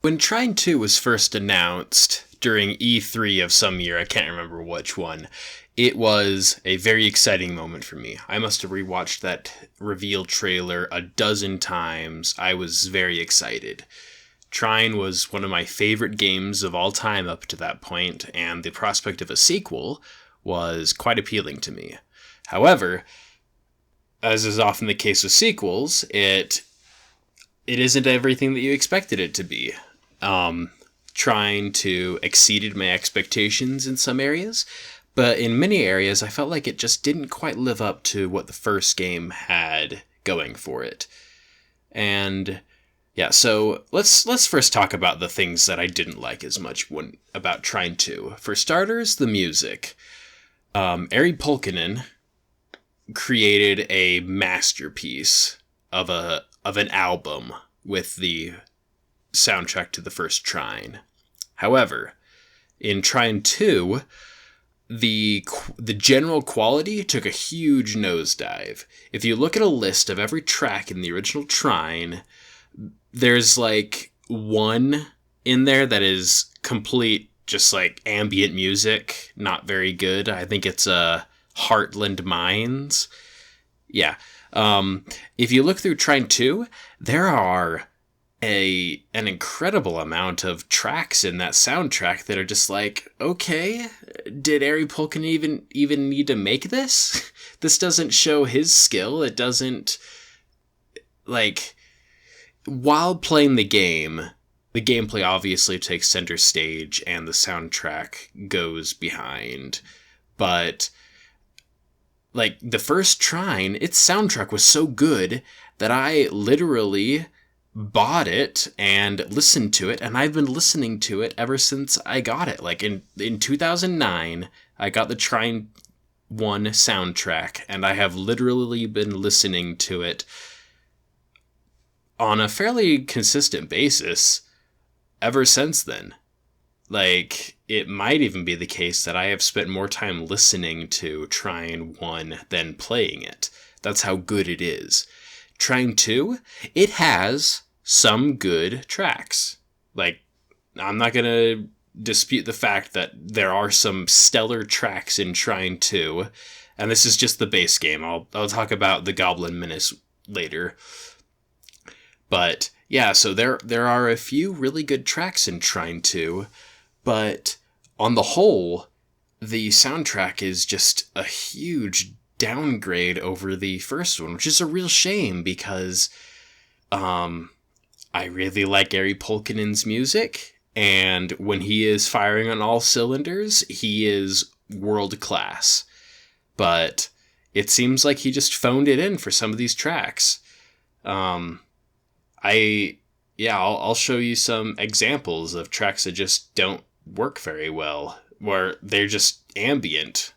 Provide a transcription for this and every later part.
When Trine 2 was first announced during E3 of some year, I can't remember which one, it was a very exciting moment for me. I must have rewatched that reveal trailer a dozen times. I was very excited. Trine was one of my favorite games of all time up to that point, and the prospect of a sequel was quite appealing to me. However, as is often the case with sequels, it isn't everything that you expected it to be. Trying to exceeded my expectations in some areas, but in many areas I felt like it just didn't quite live up to what the first game had going for it. And yeah, so let's first talk about the things that I didn't like as much about Trine 2. For starters, the music. Ari Pulkkinen created a masterpiece of an album with the soundtrack to the first Trine. However, in Trine 2, the general quality took a huge nosedive. If you look at a list of every track in the original Trine, there's like one in there that is complete, just like ambient music, not very good. I think it's Heartland Mines. Yeah. If you look through Trine 2, there are an incredible amount of tracks in that soundtrack that are just like, okay, did Ari Pulkkinen even need to make this? This doesn't show his skill. It doesn't, like, while playing the gameplay obviously takes center stage and the soundtrack goes behind. But, like, the first Trine, its soundtrack was so good that I literally bought it and listened to it, and I've been listening to it ever since I got it. Like in 2009, I got the Trine 1 soundtrack, and I have literally been listening to it on a fairly consistent basis ever since then. Like, it might even be the case that I have spent more time listening to Trine 1 than playing it. That's how good it is. Trine 2, it has some good tracks. Like, I'm not going to dispute the fact that there are some stellar tracks in Trine 2, and this is just the base game. I'll talk about the Goblin Menace later. But yeah, so there are a few really good tracks in Trine 2, but on the whole, the soundtrack is just a huge downgrade over the first one, which is a real shame because I really like Ari Pulkkinen's music, and when he is firing on all cylinders, he is world class. But it seems like he just phoned it in for some of these tracks. I'll show you some examples of tracks that just don't work very well, where they're just ambient.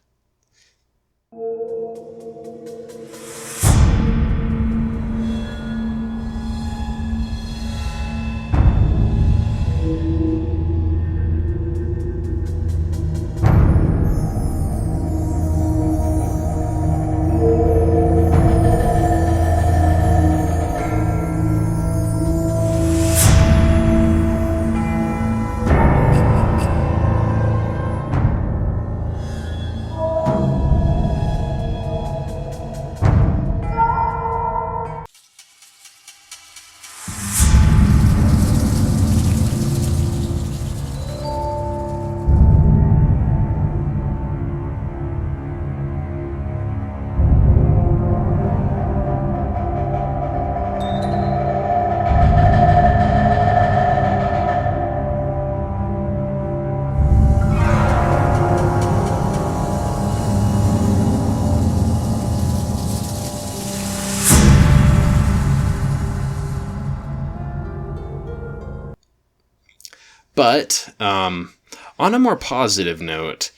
But, on a more positive note,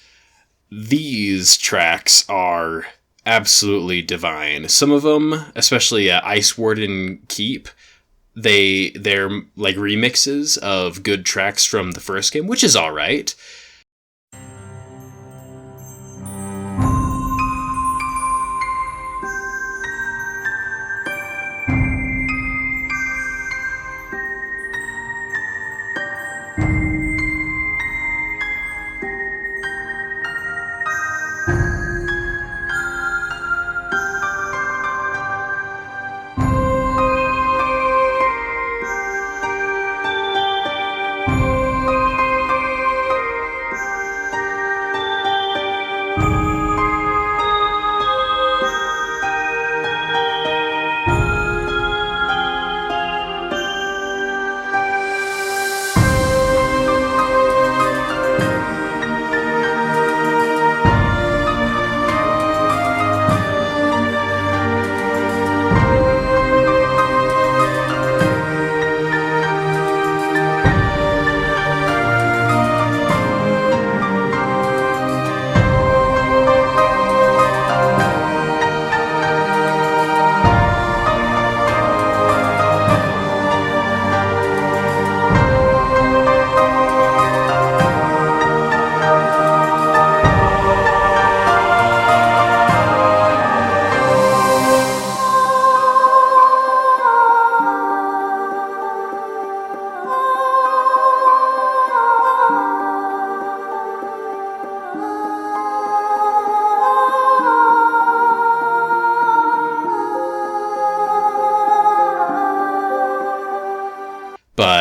these tracks are absolutely divine. Some of them, especially Ice Warden Keep, they're like remixes of good tracks from the first game, which is alright.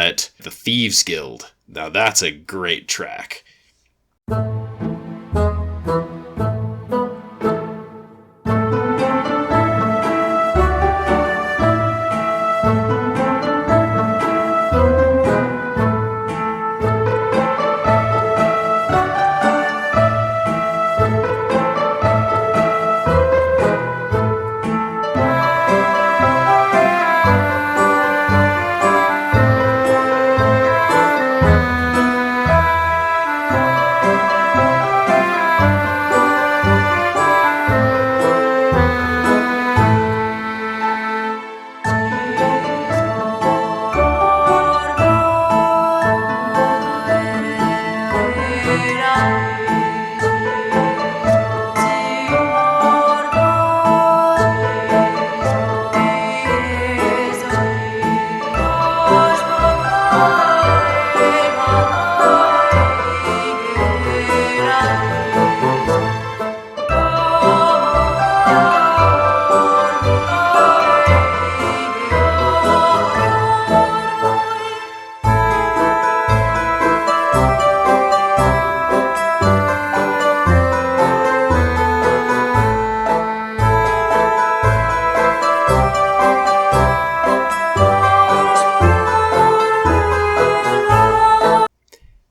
But the Thieves Guild, now that's a great track.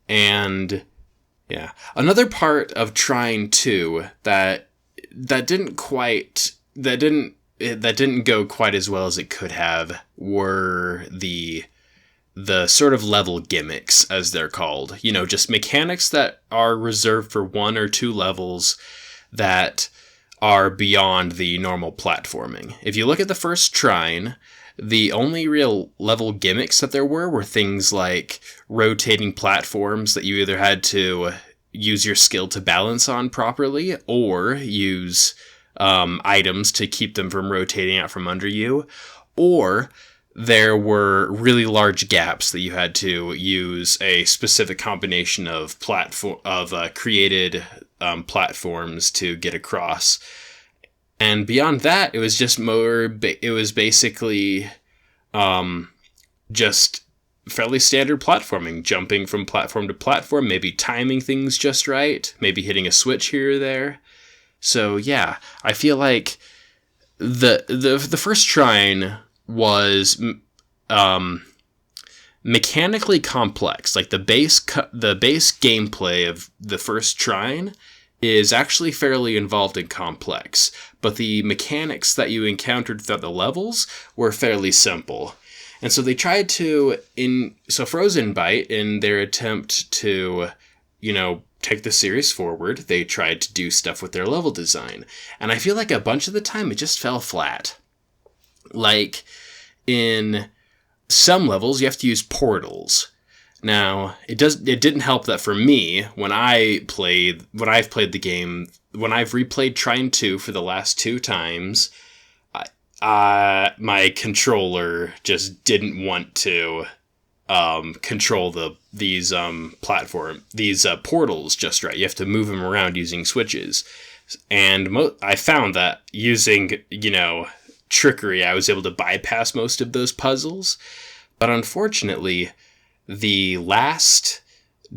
And yeah, another part of Trine 2 that didn't go quite as well as it could have were the sort of level gimmicks, as they're called. You know, just mechanics that are reserved for 1 or 2 levels that are beyond the normal platforming. If you look at the first Trine, the only real level gimmicks that there were things like rotating platforms that you either had to use your skill to balance on properly or use items to keep them from rotating out from under you, or there were really large gaps that you had to use a specific combination of created platforms to get across. And beyond that, it was just it was basically just fairly standard platforming, jumping from platform to platform, maybe timing things just right, maybe hitting a switch here or there. So yeah, I feel like the first Trine was mechanically complex. Like the base gameplay of the first Trine is actually fairly involved and complex, but the mechanics that you encountered throughout the levels were fairly simple. And so they tried to, Frozen Byte, in their attempt to, take the series forward, they tried to do stuff with their level design. And I feel like a bunch of the time it just fell flat. Like, in some levels, you have to use portals. Now, it didn't help that for me, when I've played the game, when I've replayed Trine 2 for the last 2 times, my controller just didn't want to control these portals just right. You have to move them around using switches. And I found that using, trickery, I was able to bypass most of those puzzles. But unfortunately, the last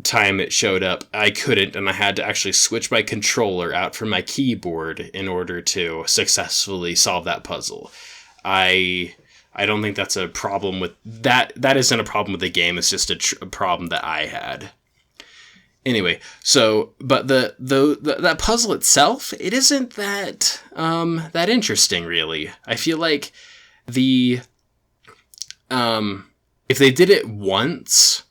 time it showed up, I couldn't, and I had to actually switch my controller out from my keyboard in order to successfully solve that puzzle. I don't think that's a problem with that. That isn't a problem with the game. It's just a problem that I had. Anyway, but that puzzle itself, it isn't that interesting, really. I feel like if they did it once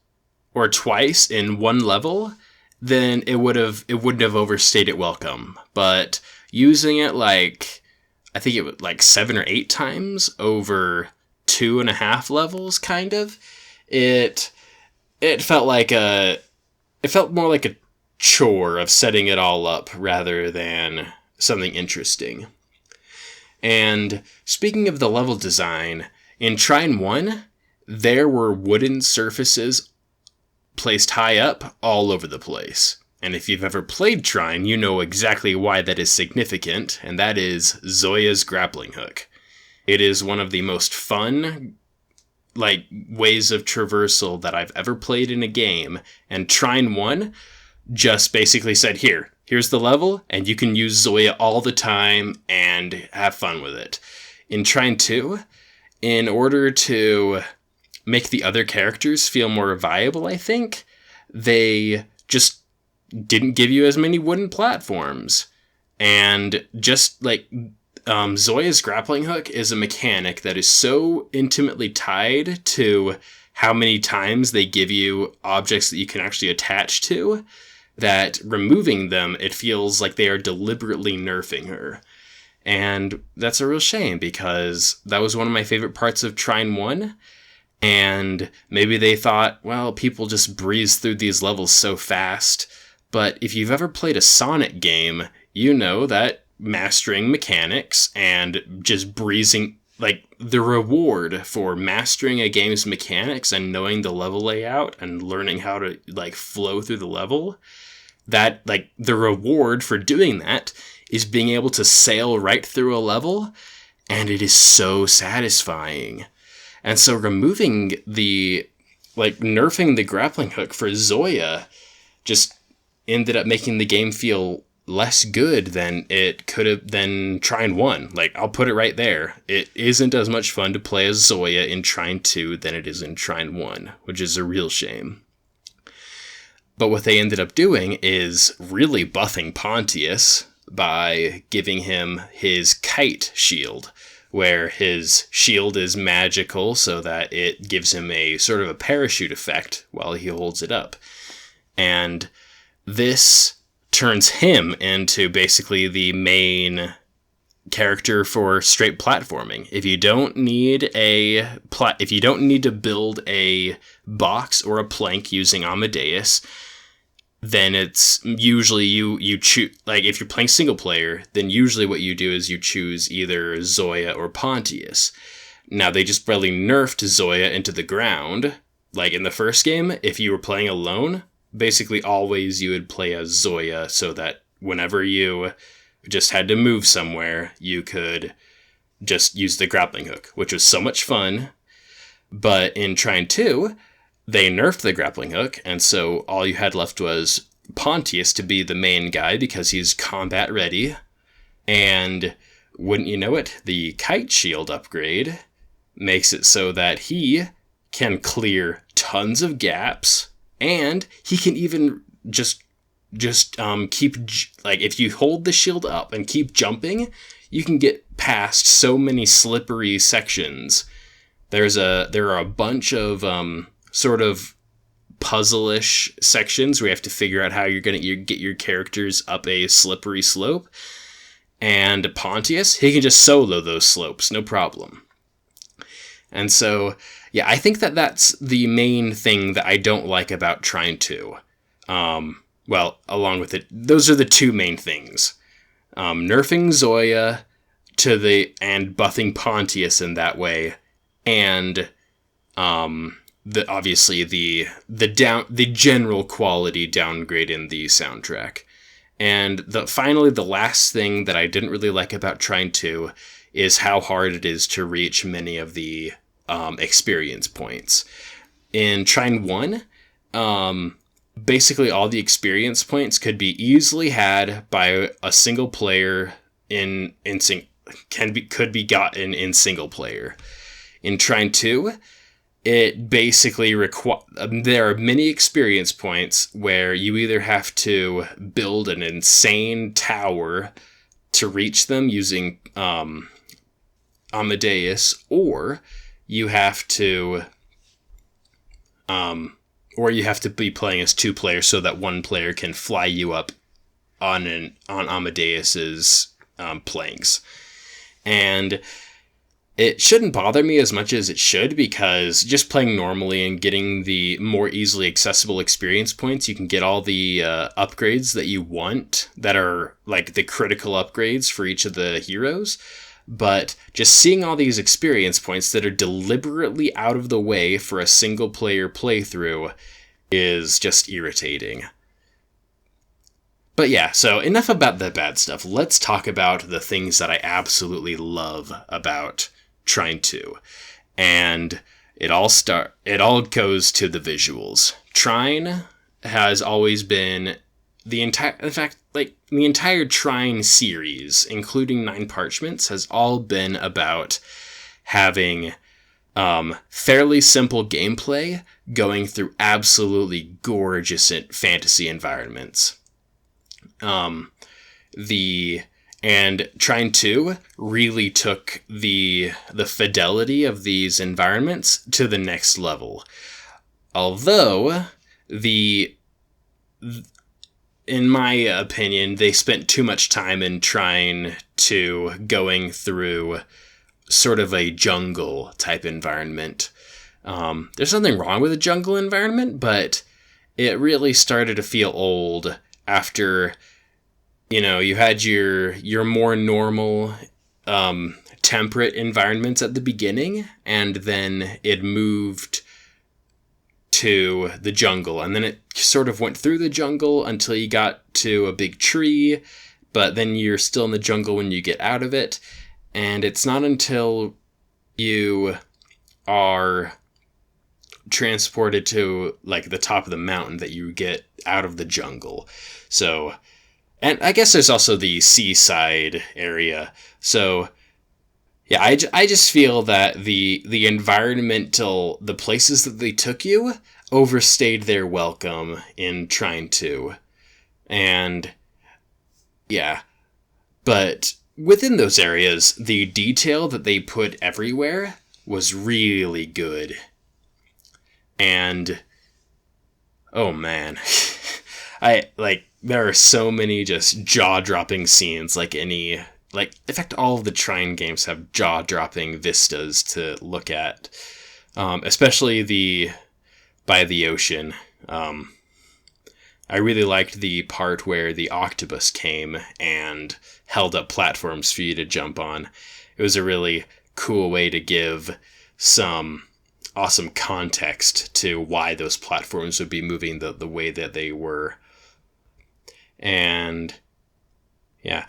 or twice in one level, then it wouldn't have overstayed its welcome. But using it I think it was 7 or 8 times over 2.5 levels, kind of, it felt more like a chore of setting it all up rather than something interesting. And speaking of the level design, in Trine 1, there were wooden surfaces placed high up all over the place. And if you've ever played Trine, you know exactly why that is significant, and that is Zoya's grappling hook. It is one of the most fun, like ways of traversal that I've ever played in a game. And Trine 1 just basically said, here's the level, and you can use Zoya all the time and have fun with it. In Trine 2, in order to make the other characters feel more viable, I think, they just didn't give you as many wooden platforms. And just like Zoya's grappling hook is a mechanic that is so intimately tied to how many times they give you objects that you can actually attach to, that removing them, it feels like they are deliberately nerfing her. And that's a real shame, because that was one of my favorite parts of Trine 1. And maybe they thought, well, people just breeze through these levels so fast. But if you've ever played a Sonic game, you know that mastering mechanics and just breezing, like, the reward for mastering a game's mechanics and knowing the level layout and learning how to, like, flow through the level, that, like, the reward for doing that is being able to sail right through a level, and it is so satisfying. And so removing nerfing the grappling hook for Zoya just ended up making the game feel less good than it could have than Trine 1. Like, I'll put it right there. It isn't as much fun to play as Zoya in Trine 2 than it is in Trine 1, which is a real shame. But what they ended up doing is really buffing Pontius by giving him his kite shield, where his shield is magical so that it gives him a sort of a parachute effect while he holds it up. And this turns him into basically the main character for straight platforming. If you don't need to build a box or a plank using Amadeus, then it's usually you choose, like, if you're playing single player, then usually what you do is you choose either Zoya or Pontius. Now, they just barely nerfed Zoya into the ground. Like in the first game, if you were playing alone, basically always you would play as Zoya, so that whenever you just had to move somewhere, you could just use the grappling hook, which was so much fun. But in Trine 2, they nerfed the grappling hook, and so all you had left was Pontius to be the main guy because he's combat ready. And wouldn't you know it, the kite shield upgrade makes it so that he can clear tons of gaps, and he can even just keep, like, if you hold the shield up and keep jumping, you can get past so many slippery sections. There are a bunch of sort of puzzle-ish sections where you have to figure out how you're going to get your characters up a slippery slope. And Pontius, he can just solo those slopes, no problem. And so, yeah, I think that that's the main thing that I don't like about Trine 2. Well, along with it, those are the two main things. Nerfing Zoya and buffing Pontius in that way, and obviously the general quality downgrade in the soundtrack. And finally, the last thing that I didn't really like about Trine 2 is how hard it is to reach many of the experience points. In Trine 1, basically all the experience points could be easily had by a single player could be gotten in single player. In Trine 2, it basically there are many experience points where you either have to build an insane tower to reach them using Amadeus, or you have to be playing as two players so that one player can fly you up on Amadeus's planks. And it shouldn't bother me as much as it should, because just playing normally and getting the more easily accessible experience points, you can get all the upgrades that you want that are like the critical upgrades for each of the heroes. But just seeing all these experience points that are deliberately out of the way for a single player playthrough is just irritating. But yeah, so enough about the bad stuff. Let's talk about the things that I absolutely love about Trine 2. And it all goes to the visuals. Trine has always been the entire Trine series, including Nine Parchments, has all been about having fairly simple gameplay going through absolutely gorgeous fantasy environments. And Trine 2 really took the fidelity of these environments to the next level. Although, in my opinion, they spent too much time in Trine 2 going through sort of a jungle type environment. There's nothing wrong with a jungle environment, but it really started to feel old after, you had your more normal, temperate environments at the beginning, and then it moved to the jungle, and then it sort of went through the jungle until you got to a big tree, but then you're still in the jungle when you get out of it, and it's not until you are transported to like the top of the mountain that you get out of the jungle. So, and I guess there's also the seaside area. So yeah, I just feel that the the places that they took you overstayed their welcome in Trine 2. And yeah, but within those areas, the detail that they put everywhere was really good. And oh man, there are so many just jaw-dropping scenes, in fact, all of the Trine games have jaw-dropping vistas to look at, especially by the ocean. I really liked the part where the octopus came and held up platforms for you to jump on. It was a really cool way to give some awesome context to why those platforms would be moving the way that they were. And yeah,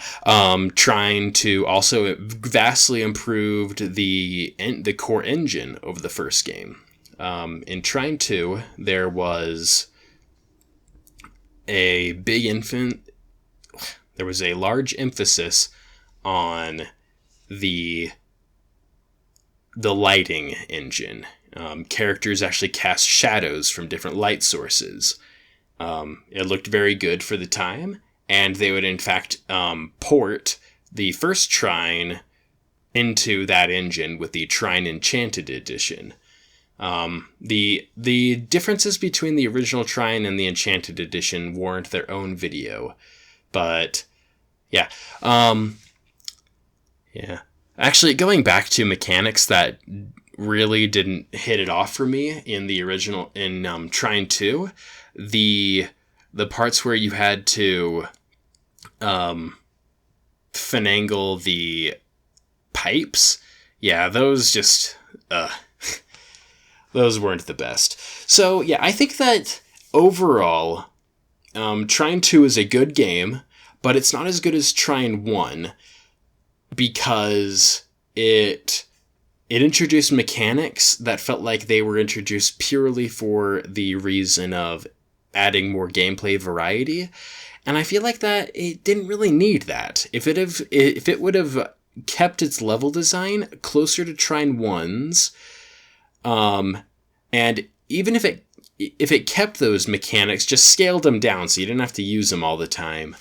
Trine to also vastly improved the core engine over the first game. In Trine 2, there was a large emphasis on the lighting engine. Characters actually cast shadows from different light sources. It looked very good for the time, and they would in fact port the first Trine into that engine with the Trine Enchanted Edition. The differences between the original Trine and the Enchanted Edition warrant their own video, but yeah. Yeah. Actually, going back to mechanics that really didn't hit it off for me in the original, in Trine 2, the parts where you had to finagle the pipes, yeah, those just those weren't the best. So yeah, I think that overall, Trine 2 is a good game, but it's not as good as Trine 1 because it introduced mechanics that felt like they were introduced purely for the reason of adding more gameplay variety. And I feel like that it didn't really need that. If it would have kept its level design closer to Trine 1's, and even if it kept those mechanics, just scaled them down so you didn't have to use them all the time.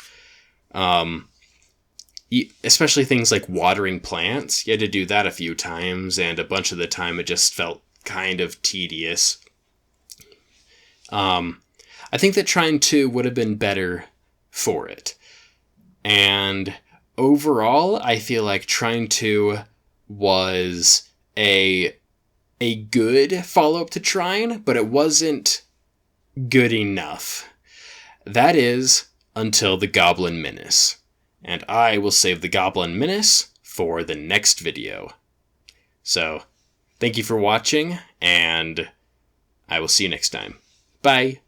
Especially things like watering plants. You had to do that a few times, and a bunch of the time it just felt kind of tedious. I think that Trine 2 would have been better for it. And overall, I feel like Trine 2 was a good follow-up to Trine, but it wasn't good enough. That is, until the Goblin Menace. And I will save the Goblin Menace for the next video. So, thank you for watching, and I will see you next time. Bye!